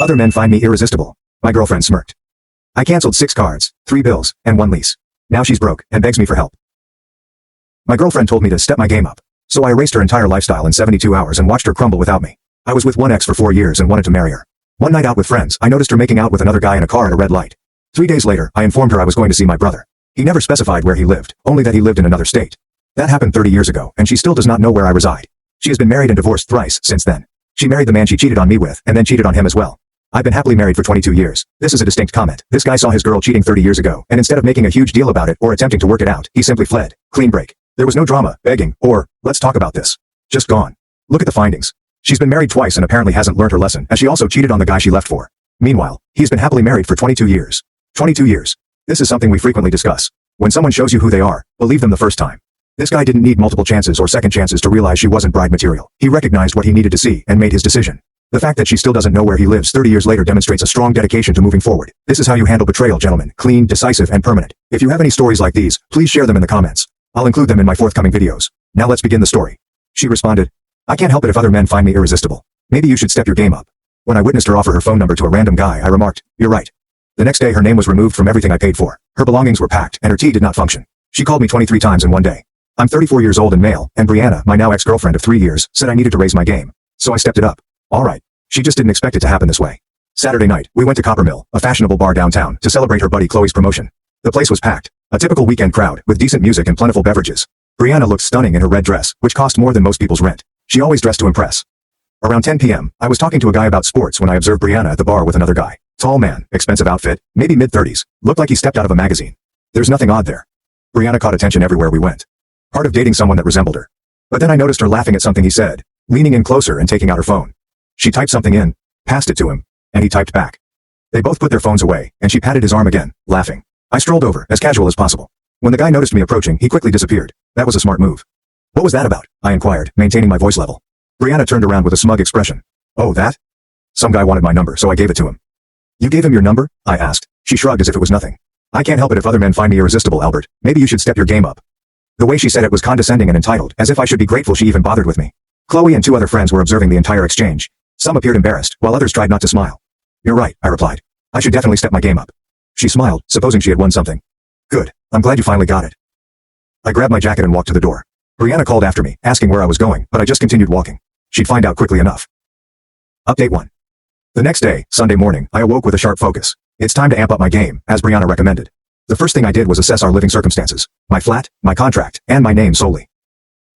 Other men find me irresistible. My girlfriend smirked. I canceled 6 cards, 3 bills, and 1 lease. Now she's broke and begs me for help. My girlfriend told me to step my game up. So I erased her entire lifestyle in 72 hours and watched her crumble without me. I was with one ex for 4 years and wanted to marry her. One night out with friends, I noticed her making out with another guy in a car at a red light. 3 days later, I informed her I was going to see my brother. He never specified where he lived, only that he lived in another state. That happened 30 years ago, and she still does not know where I reside. She has been married and divorced thrice since then. She married the man she cheated on me with, and then cheated on him as well. I've been happily married for 22 years. This is a distinct comment. This guy saw his girl cheating 30 years ago, and instead of making a huge deal about it or attempting to work it out, he simply fled. Clean break. There was no drama, begging, or, let's talk about this. Just gone. Look at the findings. She's been married twice and apparently hasn't learned her lesson, as she also cheated on the guy she left for. Meanwhile, he's been happily married for 22 years. 22 years. This is something we frequently discuss. When someone shows you who they are, believe them the first time. This guy didn't need multiple chances or second chances to realize she wasn't bride material. He recognized what he needed to see and made his decision. The fact that she still doesn't know where he lives 30 years later demonstrates a strong dedication to moving forward. This is how you handle betrayal, gentlemen. Clean, decisive, and permanent. If you have any stories like these, please share them in the comments. I'll include them in my forthcoming videos. Now let's begin the story. She responded, I can't help it if other men find me irresistible. Maybe you should step your game up. When I witnessed her offer her phone number to a random guy, I remarked, you're right. The next day her name was removed from everything I paid for. Her belongings were packed, and her tea did not function. She called me 23 times in one day. I'm 34 years old and male, and Brianna, my now ex-girlfriend of 3 years, said I needed to raise my game. So I stepped it up. Alright. She just didn't expect it to happen this way. Saturday night, we went to Coppermill, a fashionable bar downtown, to celebrate her buddy Chloe's promotion. The place was packed. A typical weekend crowd, with decent music and plentiful beverages. Brianna looked stunning in her red dress, which cost more than most people's rent. She always dressed to impress. Around 10 p.m., I was talking to a guy about sports when I observed Brianna at the bar with another guy. Tall man, expensive outfit, maybe mid-30s, looked like he stepped out of a magazine. There's nothing odd there. Brianna caught attention everywhere we went. Part of dating someone that resembled her. But then I noticed her laughing at something he said, leaning in closer and taking out her phone. She typed something in, passed it to him, and he typed back. They both put their phones away, and she patted his arm again, laughing. I strolled over, as casual as possible. When the guy noticed me approaching, he quickly disappeared. That was a smart move. What was that about? I inquired, maintaining my voice level. Brianna turned around with a smug expression. Oh, that? Some guy wanted my number, so I gave it to him. You gave him your number? I asked. She shrugged as if it was nothing. I can't help it if other men find me irresistible, Albert. Maybe you should step your game up. The way she said it was condescending and entitled, as if I should be grateful she even bothered with me. Chloe and 2 other friends were observing the entire exchange. Some appeared embarrassed, while others tried not to smile. You're right, I replied. I should definitely step my game up. She smiled, supposing she had won something. Good. I'm glad you finally got it. I grabbed my jacket and walked to the door. Brianna called after me, asking where I was going, but I just continued walking. She'd find out quickly enough. Update 1. The next day, Sunday morning, I awoke with a sharp focus. It's time to amp up my game, as Brianna recommended. The first thing I did was assess our living circumstances. My flat, my contract, and my name solely.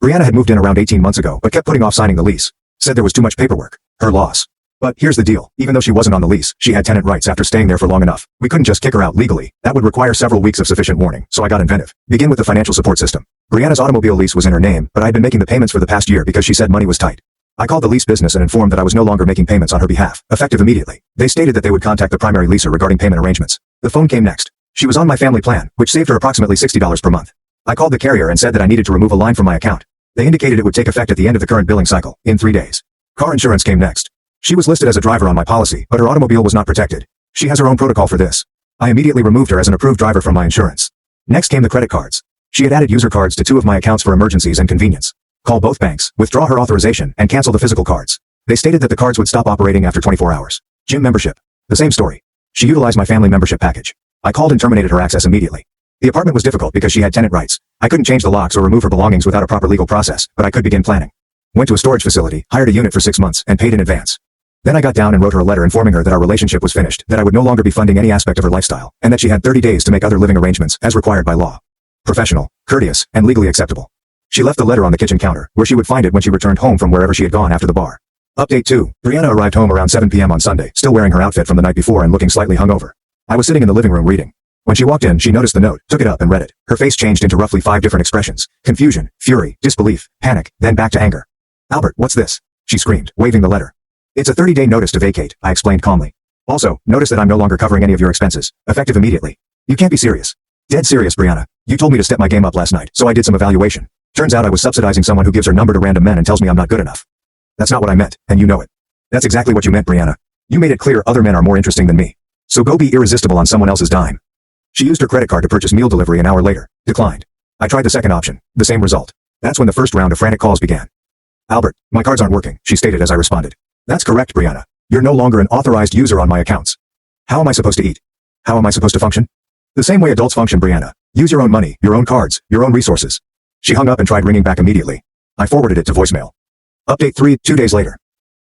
Brianna had moved in around 18 months ago, but kept putting off signing the lease. Said there was too much paperwork. Her loss. But here's the deal. Even though she wasn't on the lease, she had tenant rights after staying there for long enough. We couldn't just kick her out legally. That would require several weeks of sufficient warning, so I got inventive. Begin with the financial support system. Brianna's automobile lease was in her name, but I had been making the payments for the past year because she said money was tight. I called the lease business and informed that I was no longer making payments on her behalf, effective immediately. They stated that they would contact the primary leaser regarding payment arrangements. The phone came next. She was on my family plan, which saved her approximately $60 per month. I called the carrier and said that I needed to remove a line from my account. They indicated it would take effect at the end of the current billing cycle, in 3 days. Car insurance came next. She was listed as a driver on my policy, but her automobile was not protected. She has her own protocol for this. I immediately removed her as an approved driver from my insurance. Next came the credit cards. She had added user cards to 2 of my accounts for emergencies and convenience. Call both banks, withdraw her authorization, and cancel the physical cards. They stated that the cards would stop operating after 24 hours. Gym membership. The same story. She utilized my family membership package. I called and terminated her access immediately. The apartment was difficult because she had tenant rights. I couldn't change the locks or remove her belongings without a proper legal process, but I could begin planning. Went to a storage facility, hired a unit for 6 months, and paid in advance. Then I got down and wrote her a letter informing her that our relationship was finished, that I would no longer be funding any aspect of her lifestyle, and that she had 30 days to make other living arrangements, as required by law. Professional, courteous, and legally acceptable. She left the letter on the kitchen counter, where she would find it when she returned home from wherever she had gone after the bar. Update 2. Brianna arrived home around 7 p.m. on Sunday, still wearing her outfit from the night before and looking slightly hungover. I was sitting in the living room reading. When she walked in, she noticed the note, took it up and read it. Her face changed into roughly 5 different expressions. Confusion, fury, disbelief, panic, then back to anger. Albert, what's this? She screamed, waving the letter. It's a 30-day notice to vacate, I explained calmly. Also, notice that I'm no longer covering any of your expenses, effective immediately. You can't be serious. Dead serious, Brianna. You told me to step my game up last night, so I did some evaluation. Turns out I was subsidizing someone who gives her number to random men and tells me I'm not good enough. That's not what I meant, and you know it. That's exactly what you meant, Brianna. You made it clear other men are more interesting than me. So go be irresistible on someone else's dime. She used her credit card to purchase meal delivery an hour later. Declined. I tried the second option. The same result. That's when the first round of frantic calls began. Albert, my cards aren't working, she stated as I responded. That's correct, Brianna. You're no longer an authorized user on my accounts. How am I supposed to eat? How am I supposed to function? The same way adults function, Brianna. Use your own money, your own cards, your own resources. She hung up and tried ringing back immediately. I forwarded it to voicemail. Update 3, 2 days later.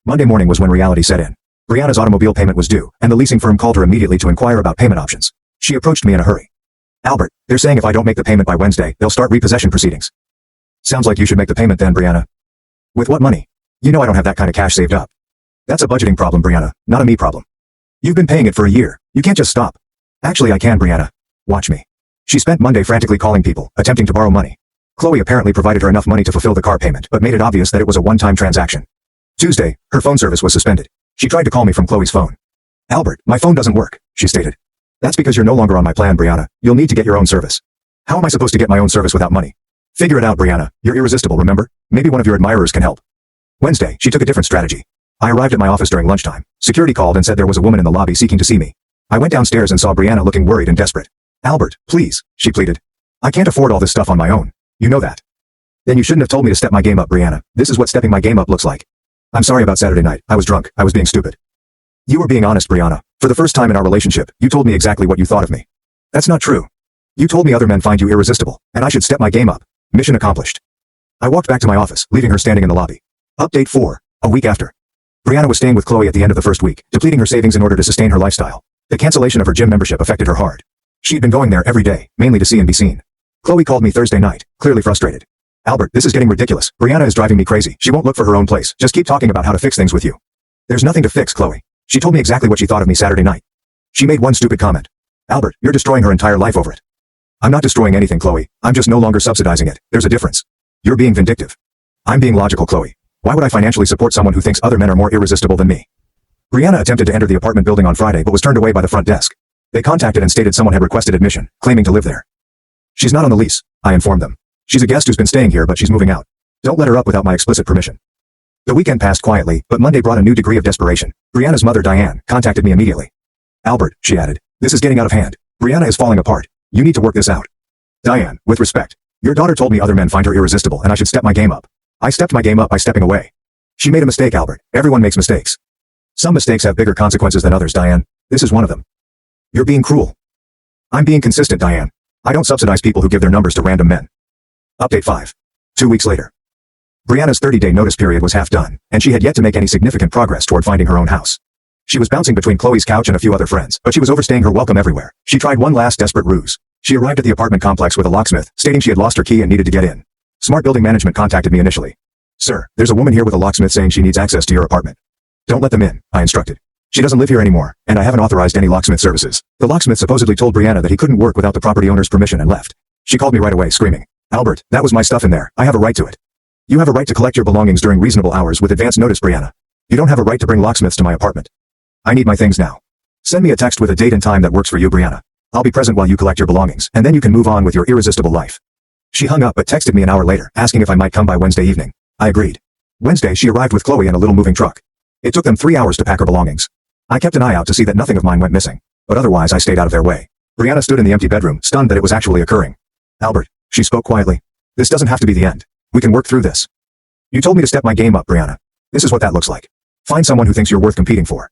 Monday morning was when reality set in. Brianna's automobile payment was due, and the leasing firm called her immediately to inquire about payment options. She approached me in a hurry. Albert, they're saying if I don't make the payment by Wednesday, they'll start repossession proceedings. Sounds like you should make the payment then, Brianna. With what money? You know I don't have that kind of cash saved up. That's a budgeting problem, Brianna, not a me problem. You've been paying it for a year. You can't just stop. Actually, I can, Brianna. Watch me. She spent Monday frantically calling people, attempting to borrow money. Chloe apparently provided her enough money to fulfill the car payment, but made it obvious that it was a one-time transaction. Tuesday, her phone service was suspended. She tried to call me from Chloe's phone. Albert, my phone doesn't work, she stated. That's because you're no longer on my plan, Brianna. You'll need to get your own service. How am I supposed to get my own service without money? Figure it out, Brianna. You're irresistible, remember? Maybe one of your admirers can help. Wednesday, she took a different strategy. I arrived at my office during lunchtime. Security called and said there was a woman in the lobby seeking to see me. I went downstairs and saw Brianna looking worried and desperate. Albert, please, she pleaded. I can't afford all this stuff on my own. You know that. Then you shouldn't have told me to step my game up, Brianna. This is what stepping my game up looks like. I'm sorry about Saturday night. I was drunk. I was being stupid. You were being honest, Brianna. For the first time in our relationship, you told me exactly what you thought of me. That's not true. You told me other men find you irresistible, and I should step my game up. Mission accomplished. I walked back to my office, leaving her standing in the lobby. Update 4, a week after. Brianna was staying with Chloe at the end of the first week, depleting her savings in order to sustain her lifestyle. The cancellation of her gym membership affected her hard. She'd been going there every day, mainly to see and be seen. Chloe called me Thursday night, clearly frustrated. Albert, this is getting ridiculous. Brianna is driving me crazy. She won't look for her own place. Just keep talking about how to fix things with you. There's nothing to fix, Chloe. She told me exactly what she thought of me Saturday night. She made one stupid comment. Albert, you're destroying her entire life over it. I'm not destroying anything, Chloe. I'm just no longer subsidizing it. There's a difference. You're being vindictive. I'm being logical, Chloe. Why would I financially support someone who thinks other men are more irresistible than me? Brianna attempted to enter the apartment building on Friday but was turned away by the front desk. They contacted and stated someone had requested admission, claiming to live there. She's not on the lease, I informed them. She's a guest who's been staying here but she's moving out. Don't let her up without my explicit permission. The weekend passed quietly, but Monday brought a new degree of desperation. Brianna's mother, Diane, contacted me immediately. Albert, she added, this is getting out of hand. Brianna is falling apart. You need to work this out. Diane, with respect. Your daughter told me other men find her irresistible and I should step my game up. I stepped my game up by stepping away. She made a mistake, Albert. Everyone makes mistakes. Some mistakes have bigger consequences than others, Diane. This is one of them. You're being cruel. I'm being consistent, Diane. I don't subsidize people who give their numbers to random men. Update 5. 2 weeks later. Brianna's 30-day notice period was half done, and she had yet to make any significant progress toward finding her own house. She was bouncing between Chloe's couch and a few other friends, but she was overstaying her welcome everywhere. She tried one last desperate ruse. She arrived at the apartment complex with a locksmith, stating she had lost her key and needed to get in. Smart Building Management contacted me initially. Sir, there's a woman here with a locksmith saying she needs access to your apartment. Don't let them in, I instructed. She doesn't live here anymore, and I haven't authorized any locksmith services. The locksmith supposedly told Brianna that he couldn't work without the property owner's permission and left. She called me right away, screaming, Albert, that was my stuff in there. I have a right to it. You have a right to collect your belongings during reasonable hours with advance notice, Brianna. You don't have a right to bring locksmiths to my apartment. I need my things now. Send me a text with a date and time that works for you, Brianna. I'll be present while you collect your belongings, and then you can move on with your irresistible life. She hung up but texted me an hour later, asking if I might come by Wednesday evening. I agreed. Wednesday, she arrived with Chloe in a little moving truck. It took them 3 hours to pack her belongings. I kept an eye out to see that nothing of mine went missing, but otherwise I stayed out of their way. Brianna stood in the empty bedroom, stunned that it was actually occurring. Albert, she spoke quietly. This doesn't have to be the end. We can work through this. You told me to step my game up, Brianna. This is what that looks like. Find someone who thinks you're worth competing for.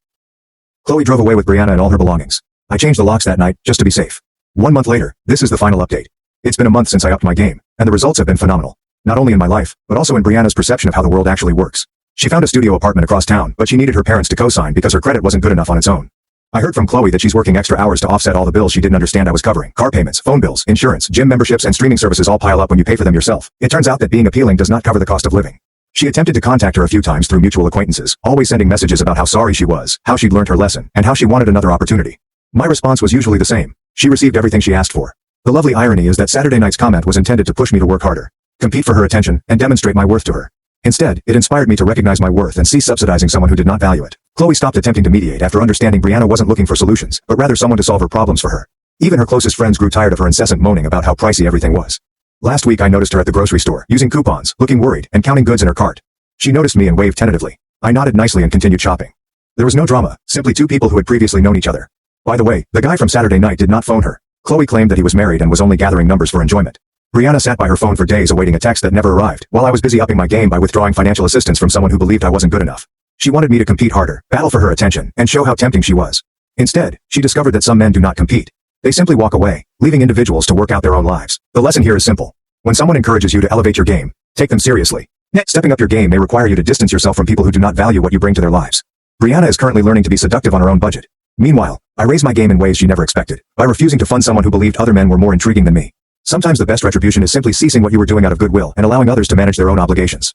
Chloe drove away with Brianna and all her belongings. I changed the locks that night, just to be safe. 1 month later, this is the final update. It's been a month since I upped my game, and the results have been phenomenal. Not only in my life, but also in Brianna's perception of how the world actually works. She found a studio apartment across town, but she needed her parents to co-sign because her credit wasn't good enough on its own. I heard from Chloe that she's working extra hours to offset all the bills she didn't understand I was covering. Car payments, phone bills, insurance, gym memberships, and streaming services all pile up when you pay for them yourself. It turns out that being appealing does not cover the cost of living. She attempted to contact her a few times through mutual acquaintances, always sending messages about how sorry she was, how she'd learned her lesson, and how she wanted another opportunity. My response was usually the same. She received everything she asked for. The lovely irony is that Saturday night's comment was intended to push me to work harder, compete for her attention, and demonstrate my worth to her. Instead, it inspired me to recognize my worth and cease subsidizing someone who did not value it. Chloe stopped attempting to mediate after understanding Brianna wasn't looking for solutions, but rather someone to solve her problems for her. Even her closest friends grew tired of her incessant moaning about how pricey everything was. Last week I noticed her at the grocery store, using coupons, looking worried, and counting goods in her cart. She noticed me and waved tentatively. I nodded nicely and continued shopping. There was no drama, simply two people who had previously known each other. By the way, the guy from Saturday night did not phone her. Chloe claimed that he was married and was only gathering numbers for enjoyment. Brianna sat by her phone for days awaiting a text that never arrived, while I was busy upping my game by withdrawing financial assistance from someone who believed I wasn't good enough. She wanted me to compete harder, battle for her attention, and show how tempting she was. Instead, she discovered that some men do not compete. They simply walk away, leaving individuals to work out their own lives. The lesson here is simple. When someone encourages you to elevate your game, take them seriously. Stepping up your game may require you to distance yourself from people who do not value what you bring to their lives. Brianna is currently learning to be seductive on her own budget. Meanwhile, I raise my game in ways she never expected, by refusing to fund someone who believed other men were more intriguing than me. Sometimes the best retribution is simply ceasing what you were doing out of goodwill and allowing others to manage their own obligations.